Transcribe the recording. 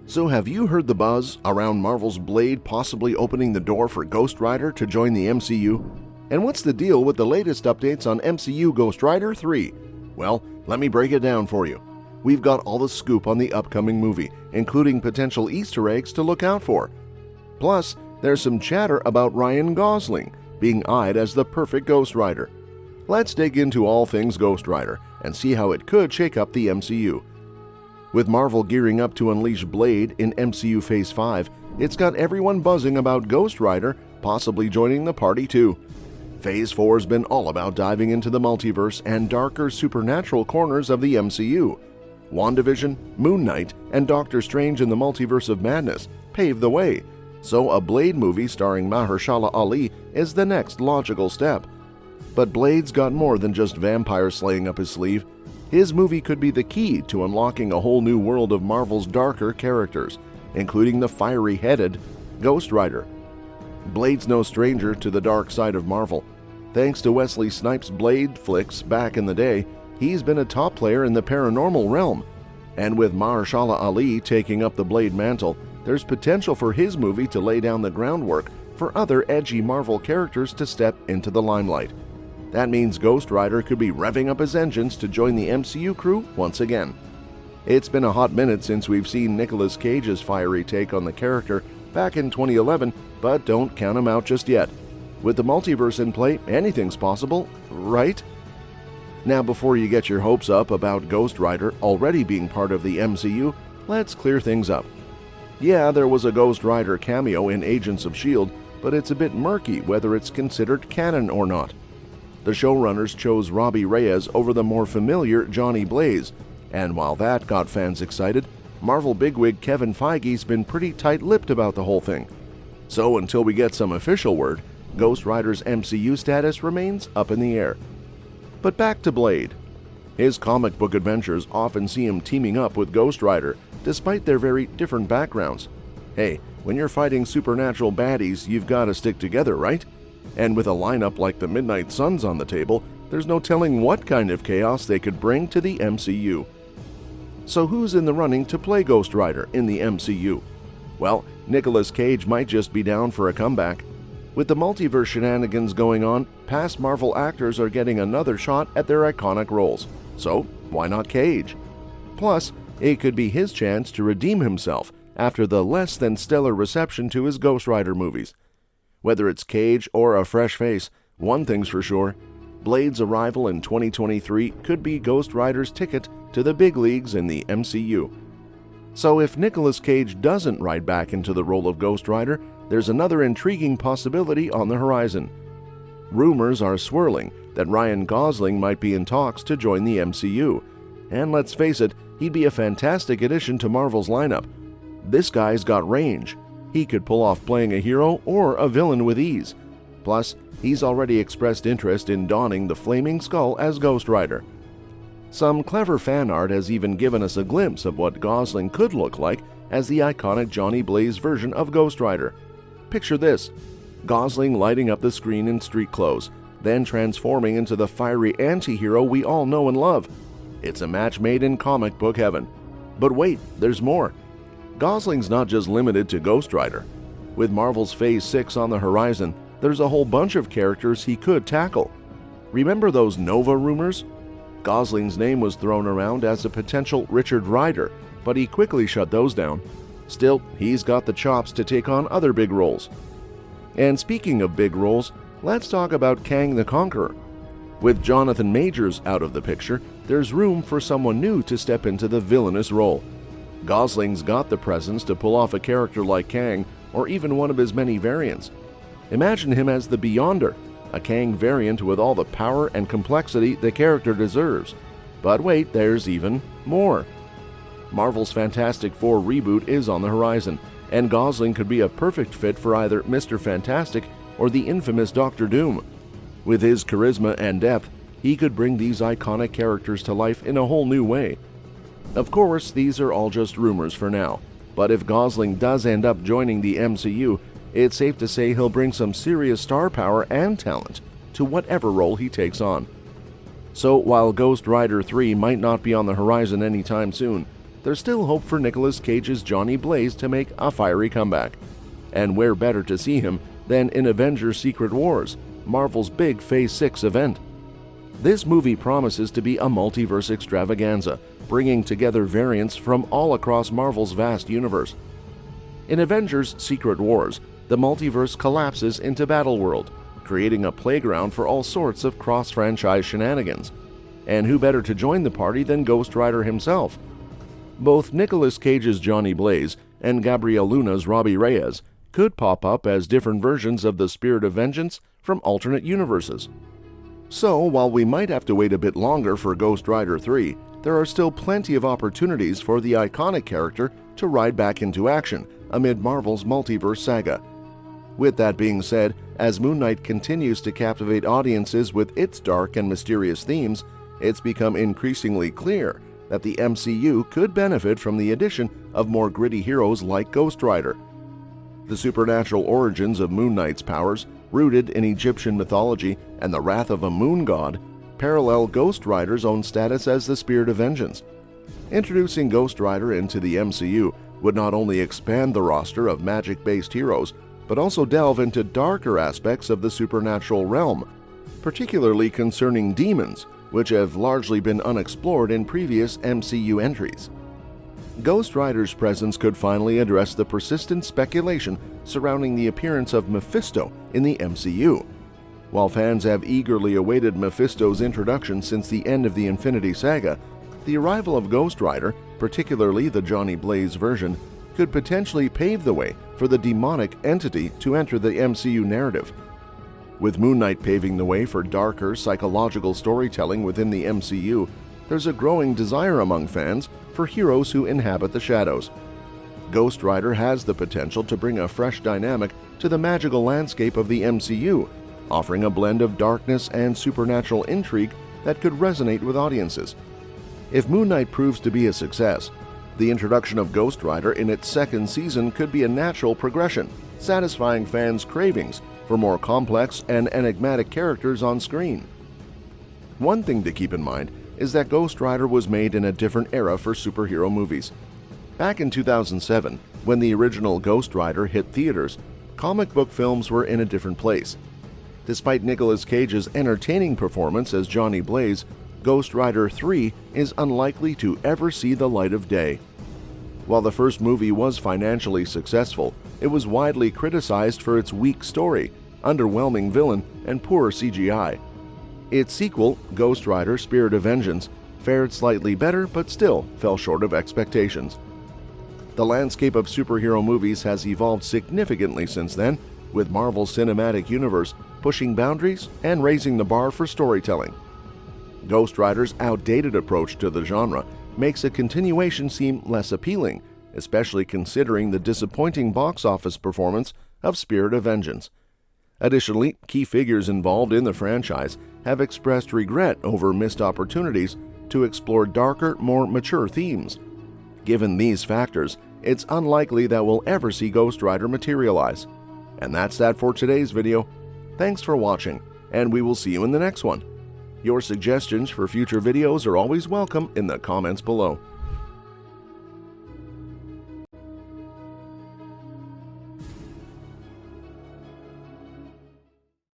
So have you heard the buzz around Marvel's Blade possibly opening the door for Ghost Rider to join the MCU? And what's the deal with the latest updates on MCU Ghost Rider 3? Well, let me break it down for you. We've got all the scoop on the upcoming movie, including potential Easter eggs to look out for. Plus, there's some chatter about Ryan Gosling being eyed as the perfect Ghost Rider. Let's dig into all things Ghost Rider and see how it could shake up the MCU. With Marvel gearing up to unleash Blade in MCU Phase 5, it's got everyone buzzing about Ghost Rider possibly joining the party too. Phase 4's been all about diving into the multiverse and darker supernatural corners of the MCU. WandaVision, Moon Knight, and Doctor Strange in the Multiverse of Madness paved the way, so a Blade movie starring Mahershala Ali is the next logical step. But Blade's got more than just vampire slaying up his sleeve. His movie could be the key to unlocking a whole new world of Marvel's darker characters, including the fiery-headed Ghost Rider. Blade's no stranger to the dark side of Marvel. Thanks to Wesley Snipes' Blade flicks back in the day, he's been a top player in the paranormal realm. And with Mahershala Ali taking up the Blade mantle, there's potential for his movie to lay down the groundwork for other edgy Marvel characters to step into the limelight. That means Ghost Rider could be revving up his engines to join the MCU crew once again. It's been a hot minute since we've seen Nicolas Cage's fiery take on the character back in 2011, but don't count him out just yet. With the multiverse in play, anything's possible, right? Now, before you get your hopes up about Ghost Rider already being part of the MCU, let's clear things up. Yeah, there was a Ghost Rider cameo in Agents of S.H.I.E.L.D., but it's a bit murky whether it's considered canon or not. The showrunners chose Robbie Reyes over the more familiar Johnny Blaze, and while that got fans excited, Marvel bigwig Kevin Feige's been pretty tight-lipped about the whole thing. So until we get some official word, Ghost Rider's MCU status remains up in the air. But back to Blade. His comic book adventures often see him teaming up with Ghost Rider, despite their very different backgrounds. Hey, when you're fighting supernatural baddies, you've got to stick together, right? And with a lineup like the Midnight Suns on the table, there's no telling what kind of chaos they could bring to the MCU. So who's in the running to play Ghost Rider in the MCU? Well, Nicolas Cage might just be down for a comeback. With the multiverse shenanigans going on, past Marvel actors are getting another shot at their iconic roles. So why not Cage? Plus, it could be his chance to redeem himself after the less than stellar reception to his Ghost Rider movies. Whether it's Cage or a fresh face, one thing's for sure, Blade's arrival in 2023 could be Ghost Rider's ticket to the big leagues in the MCU. So if Nicolas Cage doesn't ride back into the role of Ghost Rider, there's another intriguing possibility on the horizon. Rumors are swirling that Ryan Gosling might be in talks to join the MCU. And let's face it, he'd be a fantastic addition to Marvel's lineup. This guy's got range. He could pull off playing a hero or a villain with ease. Plus, he's already expressed interest in donning the Flaming Skull as Ghost Rider. Some clever fan art has even given us a glimpse of what Gosling could look like as the iconic Johnny Blaze version of Ghost Rider. Picture this: Gosling lighting up the screen in street clothes, then transforming into the fiery anti-hero we all know and love. It's a match made in comic book heaven. But wait, there's more. Gosling's not just limited to Ghost Rider. With Marvel's Phase 6 on the horizon, there's a whole bunch of characters he could tackle. Remember those Nova rumors? Gosling's name was thrown around as a potential Richard Rider, but he quickly shut those down. Still, he's got the chops to take on other big roles. And speaking of big roles, let's talk about Kang the Conqueror. With Jonathan Majors out of the picture, there's room for someone new to step into the villainous role. Gosling's got the presence to pull off a character like Kang, or even one of his many variants. Imagine him as the Beyonder, a Kang variant with all the power and complexity the character deserves. But wait, there's even more. Marvel's Fantastic Four reboot is on the horizon, and Gosling could be a perfect fit for either Mr. Fantastic or the infamous Doctor Doom. With his charisma and depth, he could bring these iconic characters to life in a whole new way. Of course, these are all just rumors for now, but if Gosling does end up joining the MCU, it's safe to say he'll bring some serious star power and talent to whatever role he takes on. So while Ghost Rider 3 might not be on the horizon anytime soon, there's still hope for Nicolas Cage's Johnny Blaze to make a fiery comeback. And where better to see him than in Avengers Secret Wars, Marvel's big Phase 6 event. This movie promises to be a multiverse extravaganza, bringing together variants from all across Marvel's vast universe. In Avengers Secret Wars, the multiverse collapses into Battleworld, creating a playground for all sorts of cross-franchise shenanigans. And who better to join the party than Ghost Rider himself? Both Nicolas Cage's Johnny Blaze and Gabriel Luna's Robbie Reyes could pop up as different versions of the Spirit of Vengeance from alternate universes. So, while we might have to wait a bit longer for Ghost Rider 3, there are still plenty of opportunities for the iconic character to ride back into action amid Marvel's multiverse saga. With that being said, as Moon Knight continues to captivate audiences with its dark and mysterious themes, it's become increasingly clear that the MCU could benefit from the addition of more gritty heroes like Ghost Rider. The supernatural origins of Moon Knight's powers, rooted in Egyptian mythology and the wrath of a moon god, parallel Ghost Rider's own status as the Spirit of Vengeance. Introducing Ghost Rider into the MCU would not only expand the roster of magic-based heroes, but also delve into darker aspects of the supernatural realm, particularly concerning demons, which have largely been unexplored in previous MCU entries. Ghost Rider's presence could finally address the persistent speculation surrounding the appearance of Mephisto in the MCU. While fans have eagerly awaited Mephisto's introduction since the end of the Infinity Saga, the arrival of Ghost Rider, particularly the Johnny Blaze version, could potentially pave the way for the demonic entity to enter the MCU narrative. With Moon Knight paving the way for darker psychological storytelling within the MCU, there's a growing desire among fans for heroes who inhabit the shadows. Ghost Rider has the potential to bring a fresh dynamic to the magical landscape of the MCU, offering a blend of darkness and supernatural intrigue that could resonate with audiences. If Moon Knight proves to be a success, the introduction of Ghost Rider in its second season could be a natural progression, satisfying fans' cravings for more complex and enigmatic characters on screen. One thing to keep in mind is that Ghost Rider was made in a different era for superhero movies. Back in 2007, when the original Ghost Rider hit theaters, comic book films were in a different place. Despite Nicolas Cage's entertaining performance as Johnny Blaze, Ghost Rider 3 is unlikely to ever see the light of day. While the first movie was financially successful, it was widely criticized for its weak story, underwhelming villain, and poor CGI. Its sequel, Ghost Rider Spirit of Vengeance, fared slightly better but still fell short of expectations. The landscape of superhero movies has evolved significantly since then, with Marvel's cinematic universe pushing boundaries and raising the bar for storytelling. Ghost Rider's outdated approach to the genre makes a continuation seem less appealing, especially considering the disappointing box office performance of Spirit of Vengeance. Additionally, key figures involved in the franchise have expressed regret over missed opportunities to explore darker, more mature themes. Given these factors, it's unlikely that we'll ever see Ghost Rider materialize. And that's that for today's video. Thanks for watching, and we will see you in the next one. Your suggestions for future videos are always welcome in the comments below.